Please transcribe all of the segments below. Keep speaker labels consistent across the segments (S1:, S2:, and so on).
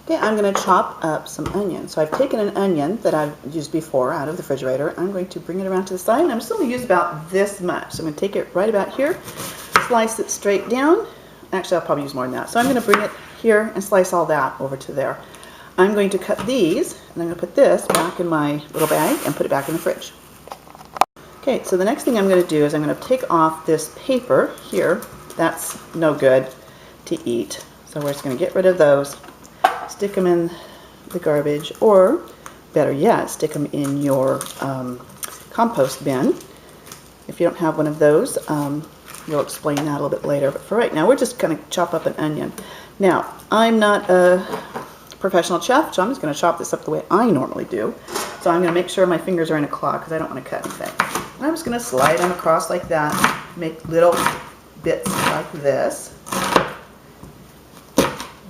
S1: Okay, I'm going to chop up some onion. So I've taken an onion that I've used before out of the refrigerator. I'm going to bring it around to the side, and I'm still going to use about this much. So I'm going to take it right about here, slice it straight down. Actually, I'll probably use more than that. So I'm going to bring it here and slice all that over to there. I'm going to cut these, and I'm going to put this back in my little bag and put it back in the fridge. Okay, so the next thing I'm going to do is I'm going to take off this paper here. That's no good to eat. So we're just going to get rid of those. Stick them in the garbage, or better yet, stick them in your compost bin. If you don't have one of those, we'll explain that a little bit later. But for right now, we're just going to chop up an onion. Now, I'm not a professional chef, so I'm just going to chop this up the way I normally do. So I'm going to make sure my fingers are in a claw because I don't want to cut anything. I'm just going to slide them across like that, make little bits like this.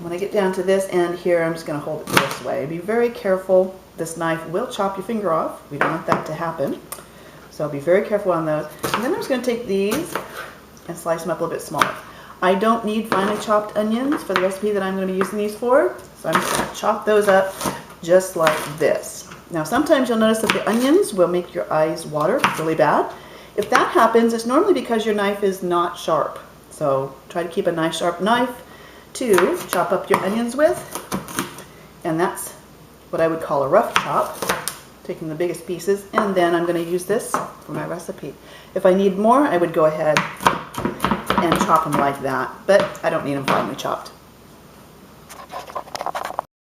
S1: When I get down to this end here, I'm just going to hold it this way. Be very careful. This knife will chop your finger off. We don't want that to happen. So be very careful on those. And then I'm just going to take these and slice them up a little bit smaller. I don't need finely chopped onions for the recipe that I'm going to be using these for. So I'm just going to chop those up just like this. Now sometimes you'll notice that the onions will make your eyes water really bad. If that happens, it's normally because your knife is not sharp. So try to keep a nice sharp knife to chop up your onions with, and that's what I would call a rough chop, taking the biggest pieces, and then I'm going to use this for my recipe. If I need more, I would go ahead and chop them like that, but I don't need them finely chopped.